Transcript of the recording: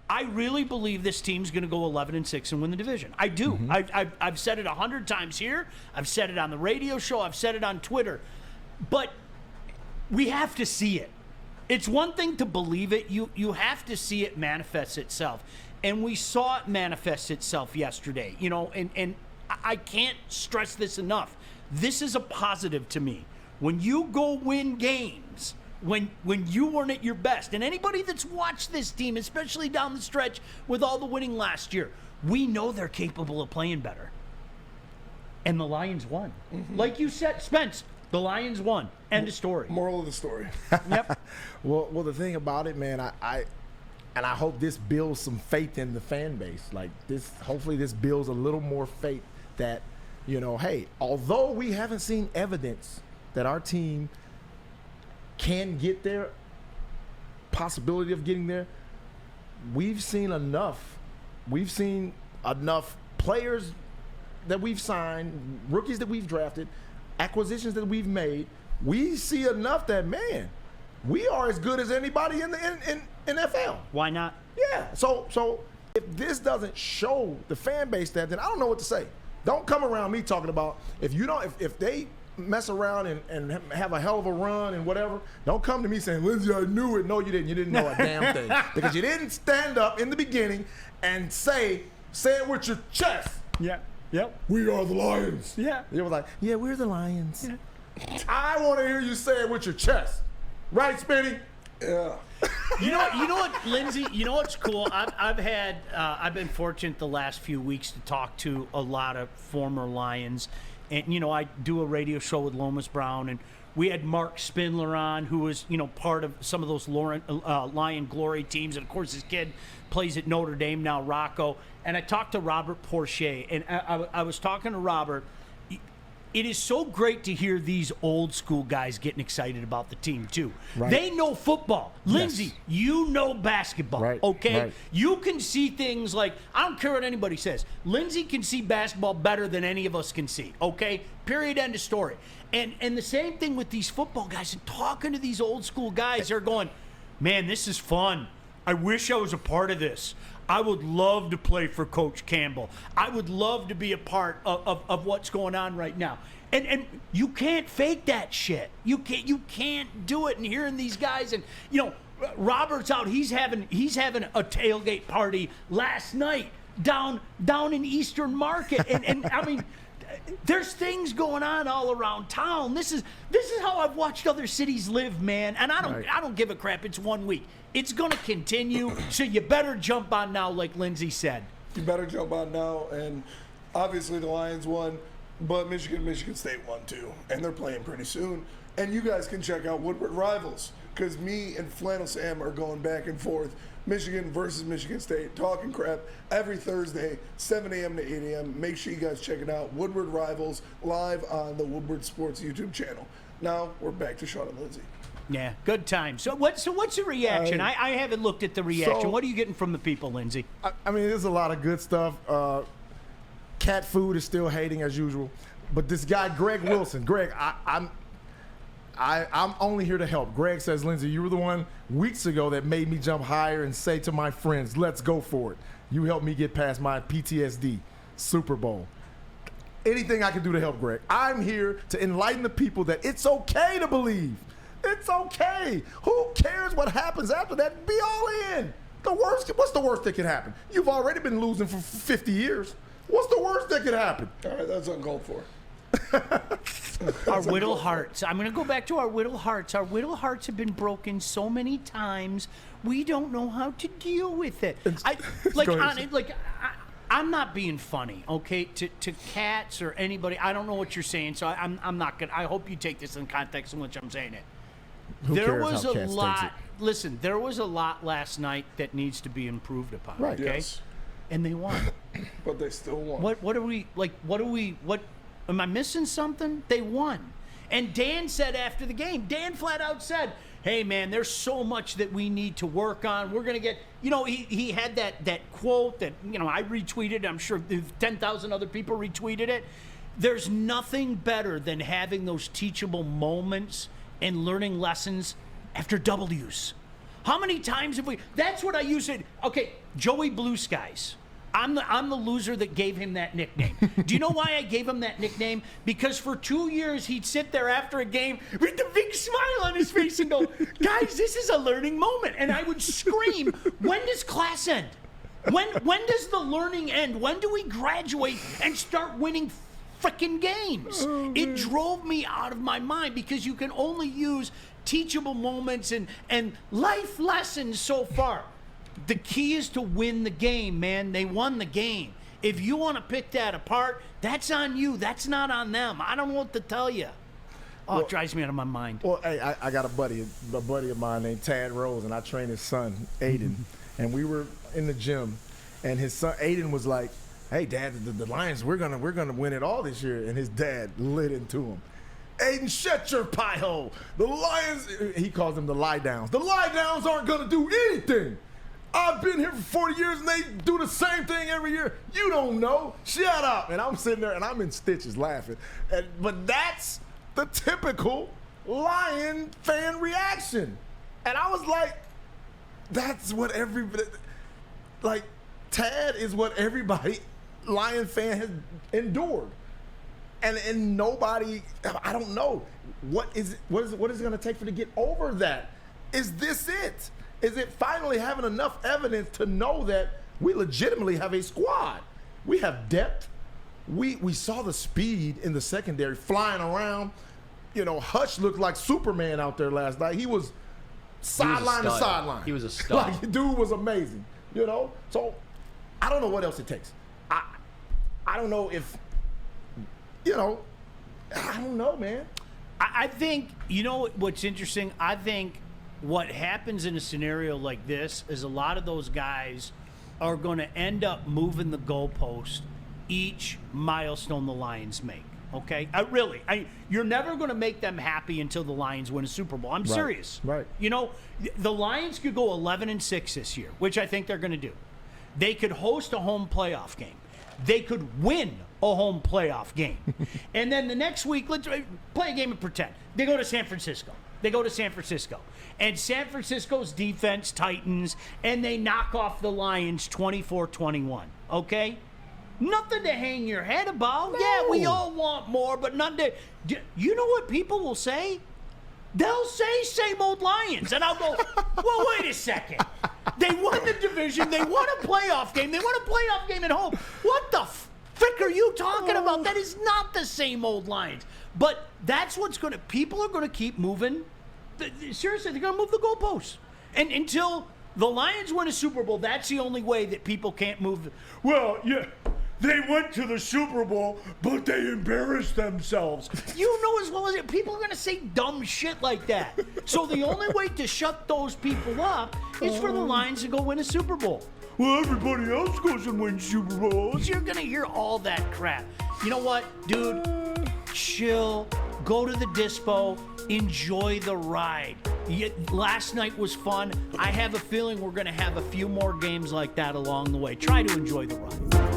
I really believe this team's going to go 11-6 and win the division. I do. I've said it 100 times here. I've said it on the radio show. I've said it on Twitter. But we have to see it. It's one thing to believe it. You have to see it manifest itself. And we saw it manifest itself yesterday. And I can't stress this enough. This is a positive to me. When you go win games, when you weren't at your best, and anybody that's watched this team, especially down the stretch with all the winning last year, we know they're capable of playing better. And the Lions won. Like you said, Spence, the Lions won. End of story. Moral of the story. Yep. Well, the thing about it, man, I hope this builds some faith in the fan base. Like this, hopefully this builds a little more faith that, hey, although we haven't seen evidence that our team can get there, possibility of getting there, we've seen enough. We've seen enough players that we've signed, rookies that we've drafted, acquisitions that we've made. We see enough that, man, we are as good as anybody in the NFL. Why not? Yeah. So if this doesn't show the fan base that, then I don't know what to say. Don't come around me talking about if they mess around and have a hell of a run and whatever, don't come to me saying, Lindsay, I knew it. No, you didn't. You didn't know a damn thing. Because you didn't stand up in the beginning and say it with your chest. Yeah. Yep. We are the Lions. Yeah. It was like, yeah, we're the Lions. Yeah. I want to hear you say it with your chest. Right, Spinny? Yeah. You know what, Lindsay? You know what's cool? I've been fortunate the last few weeks to talk to a lot of former Lions. And, I do a radio show with Lomas Brown, and we had Mark Spindler on, who was, part of some of those Lion Glory teams. And, of course, his kid plays at Notre Dame now, Rocco. And I talked to Robert Porcher, and I was talking to Robert. It is so great to hear these old school guys getting excited about the team, too. Right. They know football. Lindsay, Yes. you know basketball, Right, okay? right. You can see things like, I don't care what anybody says, Lindsay can see basketball better than any of us can see, okay? Period, end of story. And the same thing with these football guys, and talking to these old school guys, they're going, man, this is fun. I wish I was a part of this. I would love to play for Coach Campbell. I would love to be a part of what's going on right now. And you can't fake that shit. You can't do it. And hearing these guys, and Robert's out. He's having a tailgate party last night down in Eastern Market. And I mean, there's things going on all around town. This is how I've watched other cities live, man. And I don't give a crap. It's 1 week. It's gonna continue. So you better jump on now, like Lindsay said. You better jump on now. And obviously the Lions won, but Michigan State won too, and they're playing pretty soon. And you guys can check out Woodward Rivals, because me and Flannel Sam are going back and forth. Michigan versus Michigan State, talking crap every Thursday, 7 a.m. to 8 a.m. Make sure you guys check it out. Woodward Rivals, live on the Woodward Sports YouTube channel. Now we're back to Sean and Lindsay. Yeah, good time. So what's the reaction? I haven't looked at the reaction. So- What are you getting from the people, Lindsay? I mean, there's a lot of good stuff. Cat food is still hating as usual. But this guy, Greg Wilson, Greg, I'm only here to help. Greg says, Lindsay, you were the one weeks ago that made me jump higher and say to my friends, let's go for it. You helped me get past my PTSD. Super Bowl. Anything I can do to help, Greg. I'm here to enlighten the people that it's okay to believe. It's okay. Who cares what happens after that? Be all in. What's the worst that could happen? You've already been losing for 50 years. What's the worst that could happen? All right, that's uncalled for. Our Whittle Hearts. I'm going to go back to our Whittle Hearts. Our Whittle Hearts have been broken so many times, we don't know how to deal with it. I'm not being funny, okay, to cats or anybody. I don't know what you're saying, so I'm not going to. I hope you take this in context in which I'm saying it. There was a lot. Listen, there was a lot last night that needs to be improved upon, Right. okay? Yes. And they won. But they still won. What am I missing something? They won. And Dan said after the game, Dan flat out said, hey man, there's so much that we need to work on. We're going to get, he had that quote that, I retweeted. I'm sure 10,000 other people retweeted it. There's nothing better than having those teachable moments and learning lessons after W's. How many times have we? That's what I used to. Okay, Joey Blue Skies. I'm the loser that gave him that nickname. Do you know why I gave him that nickname? Because for 2 years he'd sit there after a game with the big smile on his face and go, "Guys, this is a learning moment." And I would scream, "When does class end? When does the learning end? When do we graduate and start winning freaking games?" It drove me out of my mind because you can only use teachable moments and life lessons so far. The key is to win the game, man. They won the game. If you want to pick that apart, that's on you. That's not on them. I don't know what to tell you. Oh, it drives me out of my mind. Well, hey, I got a buddy of mine named Tad Rose, and I train his son, Aiden. And we were in the gym, and his son, Aiden, was like, "Hey, Dad, the Lions, we're gonna win it all this year." And his dad lit into him. "Aiden, shut your pie hole. The Lions," he calls them the lie downs. "The lie downs aren't gonna do anything. I've been here for 40 years and they do the same thing every year. You don't know. Shut up." And I'm sitting there and I'm in stitches laughing. But that's the typical Lion fan reaction. And I was like, that's what Tad is what everybody Lion fan has endured. And nobody, I don't know, what is it going to take for to get over that? Is this it? Is it finally having enough evidence to know that we legitimately have a squad? We have depth. We saw the speed in the secondary flying around. You know, Hutch looked like Superman out there last night. He was sideline to sideline. He was a stud. Like, dude was amazing, you know? So I don't know what else it takes. I don't know if, you know, I don't know, man. I think, you know what's interesting? I think what happens in a scenario like this is a lot of those guys are going to end up moving the goalpost each milestone the Lions make. Okay? You're never going to make them happy until the Lions win a Super Bowl. I'm serious. Right. You know, the Lions could go 11-6 this year, which I think they're going to do. They could host a home playoff game. They could win a home playoff game. And then the next week, let's play a game and pretend. They go to San Francisco. And San Francisco's defense tightens, and they knock off the Lions 24-21. Okay? Nothing to hang your head about. No. Yeah, we all want more, but nothing to... You know what people will say? They'll say same old Lions. And I'll go, well, wait a second. They won the division. They won a playoff game. They won a playoff game at home. What the frick are you talking about? That is not the same old Lions. But that's what's going to... People are going to keep moving. Seriously, they're going to move the goalposts. And until the Lions win a Super Bowl, that's the only way that people can't move. Well, yeah, they went to the Super Bowl, but they embarrassed themselves. You know as well as it, people are going to say dumb shit like that. So the only way to shut those people up is for the Lions to go win a Super Bowl. Well, everybody else goes and wins Super Bowls. You're going to hear all that crap. You know what, dude? Chill. Go to the dispo. Enjoy the ride. Last night was fun. I have a feeling we're going to have a few more games like that along the way. Try to enjoy the ride.